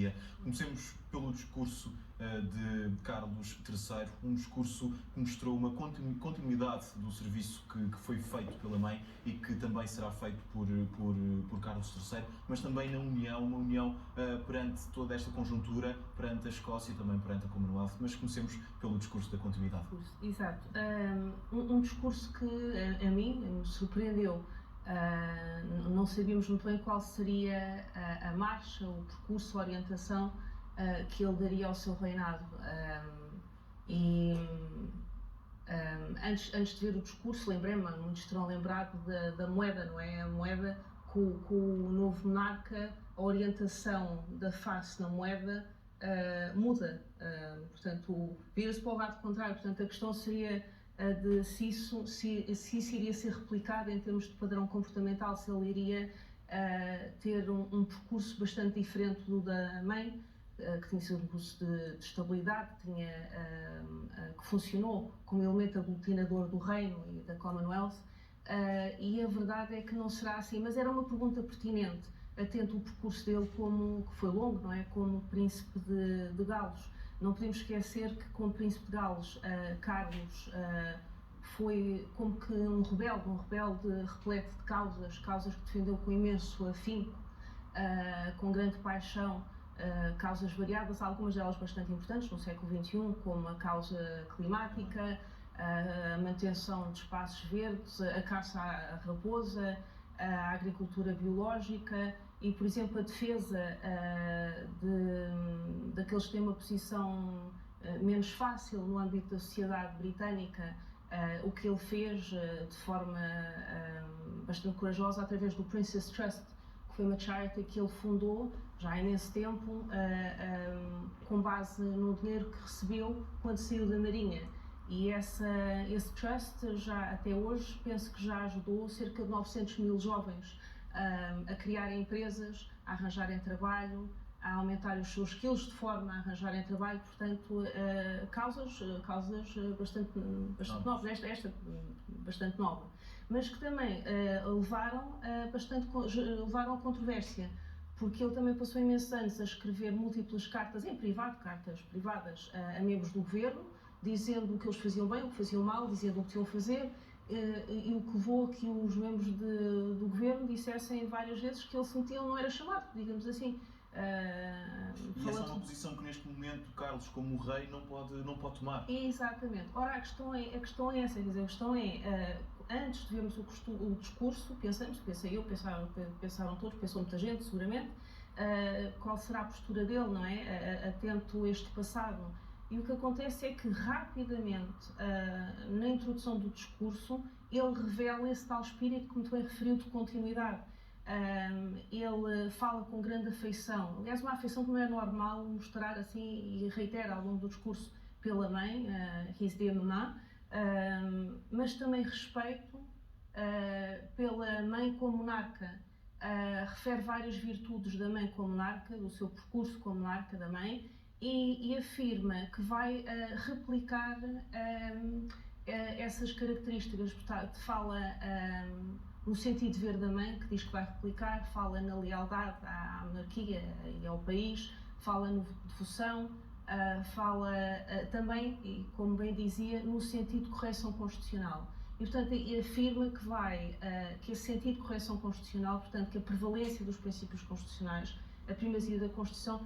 Igreja. Comecemos pelo discurso de Carlos III, um discurso que mostrou uma continuidade do serviço que foi feito pela mãe e que também será feito por Carlos III, mas também na união, uma união perante toda esta conjuntura, perante a Escócia e também perante a Commonwealth. Mas comecemos pelo discurso da continuidade. Exato. Um discurso que a mim me surpreendeu. Não sabíamos muito bem qual seria a marcha, o percurso, a orientação que ele daria ao seu reinado. Antes de ver o discurso, lembrei-me, muitos terão lembrado da moeda, não é? A moeda com o novo monarca, a orientação da face na moeda muda, portanto, vira-se para o lado contrário. Portanto, a questão seria de se isso iria ser replicado em termos de padrão comportamental, se ele iria ter um percurso bastante diferente do da mãe, que tinha sido um curso de estabilidade, que funcionou como elemento aglutinador do reino e da Commonwealth, e a verdade é que não será assim. Mas era uma pergunta pertinente, atento o percurso dele, que foi longo, não é? Como príncipe de Gales. Não podemos esquecer que, como príncipe de Gales, Carlos foi como que um rebelde repleto de causas que defendeu com imenso afinco, com grande paixão, causas variadas, algumas delas bastante importantes no século XXI, como a causa climática, a manutenção de espaços verdes, a caça à raposa, a agricultura biológica e, por exemplo, a defesa daqueles que têm uma posição menos fácil no âmbito da sociedade britânica. O que ele fez de forma bastante corajosa através do Prince's Trust, que foi uma charity que ele fundou já nesse tempo, com base no dinheiro que recebeu quando saiu da Marinha. E esse trust, já até hoje, penso que já ajudou cerca de 900 mil jovens a criarem empresas, a arranjarem trabalho, a aumentar os seus skills de forma a arranjarem trabalho. Portanto, causas bastante novas, esta bastante nova, mas que também levaram a controvérsia, porque ele também passou imensos anos a escrever múltiplas cartas em privado, cartas privadas a membros do governo, dizendo o que eles faziam bem, o que faziam mal, dizendo o que tinham a fazer, e o que levou a que os membros do governo dissessem várias vezes que ele se metia, não era chamado, digamos assim. E essa é uma posição que neste momento Carlos, como o rei, não pode tomar. Exatamente. Ora, a questão é essa, quer dizer, a questão é, antes de vermos o discurso, pensaram todos, pensou muita gente, seguramente, qual será a postura dele, não é? Atento a este passado. E o que acontece é que, rapidamente, na introdução do discurso, ele revela esse tal espírito que muito bem referiu de continuidade. Ele fala com grande afeição, aliás, uma afeição que não é normal mostrar assim, e reitera ao longo do discurso pela mãe, His Dear Mama, mas também respeito pela mãe como monarca. Refere várias virtudes da mãe como monarca, do seu percurso como monarca da mãe, e afirma que vai replicar essas características. Portanto, fala no sentido de ver da mãe, que diz que vai replicar, fala na lealdade à monarquia e ao país, fala na devoção, fala também, e como bem dizia, no sentido de correção constitucional. E, portanto, afirma que esse sentido de correção constitucional, portanto, que a prevalência dos princípios constitucionais, a primazia da Constituição,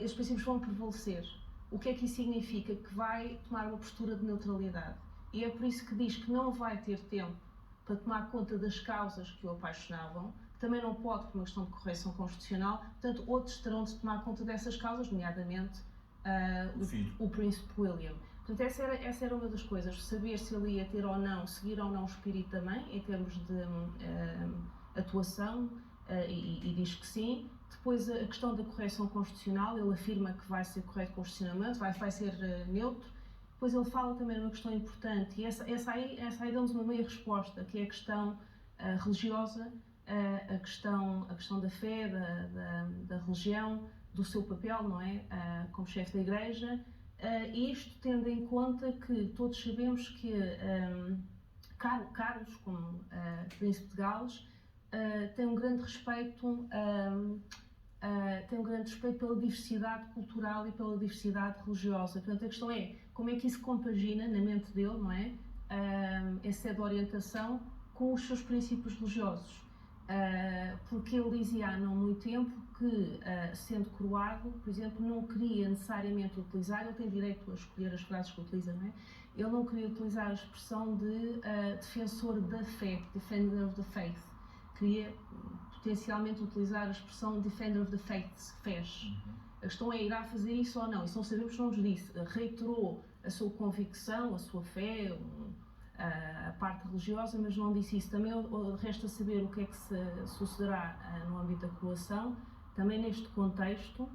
esses princípios vão prevalecer. O que é que isso significa? Que vai tomar uma postura de neutralidade. E é por isso que diz que não vai ter tempo para tomar conta das causas que o apaixonavam, que também não pode por uma questão de correção constitucional, portanto, outros terão de tomar conta dessas causas, nomeadamente o príncipe William. Portanto, essa era uma das coisas, saber se ele ia ter ou não, seguir ou não o espírito da mãe, em termos de atuação, e diz que sim. Depois, a questão da correção constitucional, ele afirma que vai ser correto constitucionalmente, vai ser neutro. Depois ele fala também de uma questão importante, e essa aí dá-nos uma meia resposta, que é a questão religiosa, a questão da fé, da religião, do seu papel, não é? Como chefe da Igreja, isto tendo em conta que todos sabemos que Carlos, como príncipe de Gales, tem um grande respeito tem um grande respeito pela diversidade cultural e pela diversidade religiosa. Portanto, a questão é como é que isso compagina na mente dele, não é? Essa é de orientação com os seus princípios religiosos. Porque ele dizia há não muito tempo que, sendo coroado, por exemplo, não queria necessariamente utilizar, ele tem direito a escolher as frases que utiliza, não é? Ele não queria utilizar a expressão de defensor da fé, defender of the faith. Queria potencialmente utilizar a expressão defender of the faith, fés. A questão é, irá fazer isso ou não? Isso não sabemos, não nos disse. Reiterou a sua convicção, a sua fé, a parte religiosa, mas não disse isso. Também resta saber o que é que se sucederá no âmbito da coroação, também neste contexto,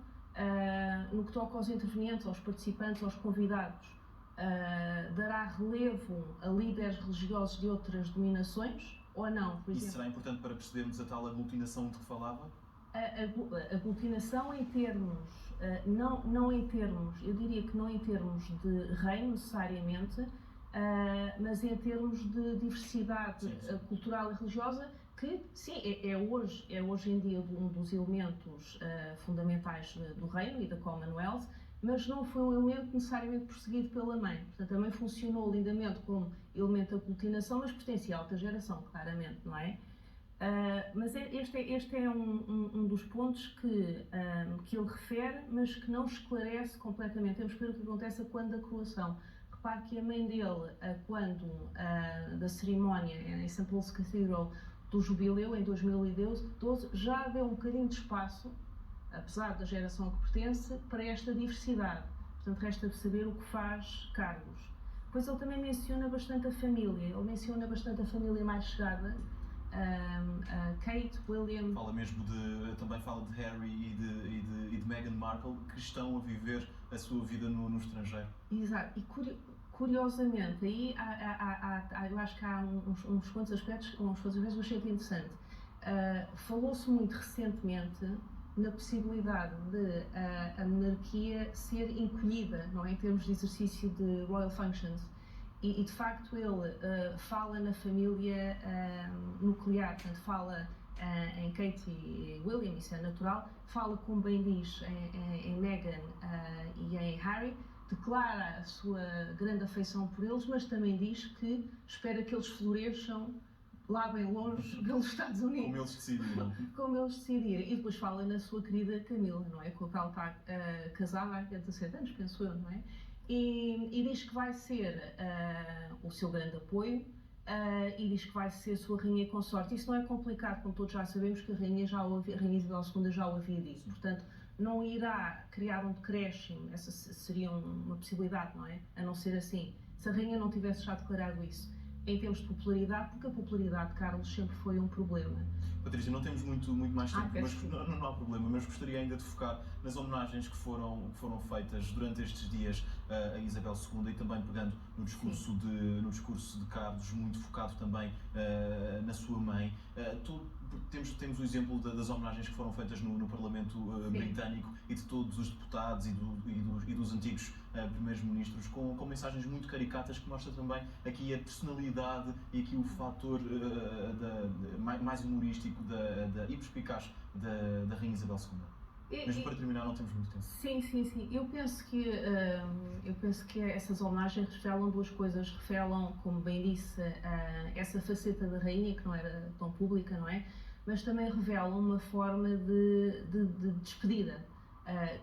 no que toca aos intervenientes, aos participantes, aos convidados. Dará relevo a líderes religiosos de outras denominações ou não? Por exemplo, isso será importante para percebermos a tal aglutinação de que falava? A aglutinação em termos, não em termos, eu diria que não em termos de reino necessariamente, mas em termos de diversidade cultural e religiosa, que sim, é hoje em dia um dos elementos fundamentais do reino e da Commonwealth, mas não foi um elemento necessariamente perseguido pela mãe. Portanto, também funcionou lindamente como elemento de aglutinação, mas pertencia à alta geração, claramente, não é? Mas este é um dos pontos que ele refere, mas que não esclarece completamente. Temos que ver o que acontece quando da coroação. Repare que a mãe dele, quando da cerimónia em St. Paul's Cathedral do jubileu, em 2012, já deu um bocadinho de espaço, apesar da geração a que pertence, para esta diversidade. Portanto, resta de saber o que faz Carlos. Depois ele também menciona bastante a família, ele menciona bastante a família mais chegada, Kate, William... Também fala de Harry e de Meghan Markle, que estão a viver a sua vida no estrangeiro. Exato, e curiosamente, aí eu acho que há uns quantos aspectos, eu achei interessante. Falou-se muito recentemente na possibilidade de a monarquia ser encolhida, não é? Em termos de exercício de royal functions. E de facto ele fala na família nuclear, portanto fala em Kate e William, isso é natural, fala, como bem diz, em Meghan e em Harry, declara a sua grande afeição por eles, mas também diz que espera que eles floresçam lá bem longe pelos Estados Unidos. Como eles decidiram. Como eles decidirem. E depois fala na sua querida Camila, não é? Com a qual está casada há 17 anos, penso eu, não é? E diz que vai ser o seu grande apoio e diz que vai ser sua rainha consorte. Isso não é complicado, como todos já sabemos que a rainha Isabel II já o havia dito. Portanto, não irá criar um decréscimo, essa seria uma possibilidade, não é? A não ser assim, se a rainha não tivesse já declarado isso. Em termos de popularidade, porque a popularidade de Carlos sempre foi um problema. Patrícia, não temos muito mais tempo, mas não há problema, mas gostaria ainda de focar nas homenagens que foram feitas durante estes dias a Isabel II e também pegando no discurso de Carlos, muito focado também na sua mãe. Temos o exemplo das homenagens que foram feitas no Parlamento britânico e de todos os deputados e dos antigos primeiros-ministros com mensagens muito caricatas que mostra também aqui a personalidade e aqui o fator mais humorístico e perspicaz da Rainha Isabel II. Mesmo para terminar, não temos muito tempo. Sim. Eu penso que essas homenagens revelam duas coisas. Revelam, como bem disse, essa faceta da rainha, que não era tão pública, não é? Mas também revelam uma forma de despedida,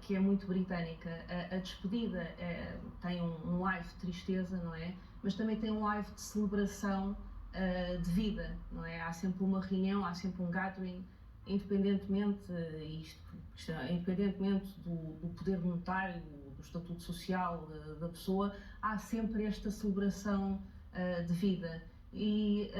que é muito britânica. A despedida tem um live de tristeza, não é? Mas também tem um live de celebração de vida, não é? Há sempre uma reunião, há sempre um gathering, independentemente do poder monetário, do estatuto social da pessoa, há sempre esta celebração de vida. E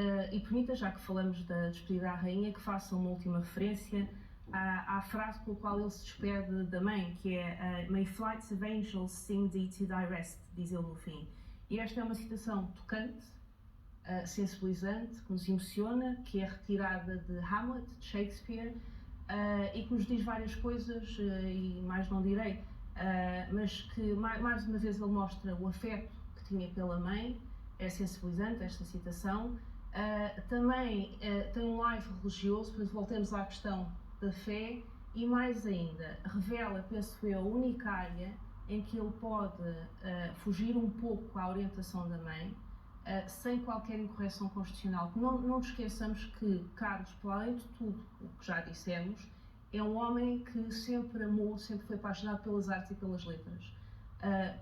permita, já que falamos da despedida à rainha, que faça uma última referência à frase com a qual ele se despede da mãe, que é "May flights of angels sing thee to thy rest", diz ele no fim. E esta é uma citação tocante, sensibilizante, que nos emociona, que é retirada de Hamlet, de Shakespeare, e que nos diz várias coisas, e mais não direi, mas que mais uma vez ele mostra o afeto que tinha pela mãe. É sensibilizante esta citação. Também tem um live religioso, portanto voltamos à questão da fé, e mais ainda, revela, penso eu, a única área em que ele pode fugir um pouco à orientação da mãe, sem qualquer incorreção constitucional. Não nos esqueçamos que Carlos, para além de tudo o que já dissemos, é um homem que sempre amou, sempre foi apaixonado pelas artes e pelas letras.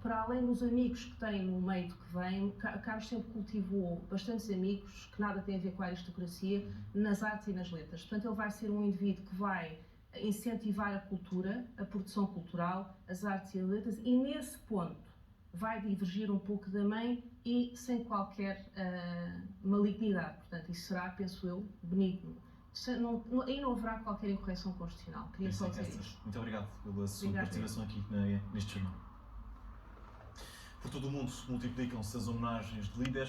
Para além dos amigos que tem no meio de que vem, Carlos sempre cultivou bastantes amigos que nada têm a ver com a aristocracia, nas artes e nas letras. Portanto, ele vai ser um indivíduo que vai incentivar a cultura, a produção cultural, as artes e as letras, e nesse ponto vai divergir um pouco da mãe e sem qualquer malignidade. Portanto, isso será, penso eu, benigno. Aí não haverá qualquer incorreção constitucional. Queria só dizer isto. Muito obrigado pela sua participação aqui neste jornal. Por todo o mundo multiplicam-se as homenagens de líderes.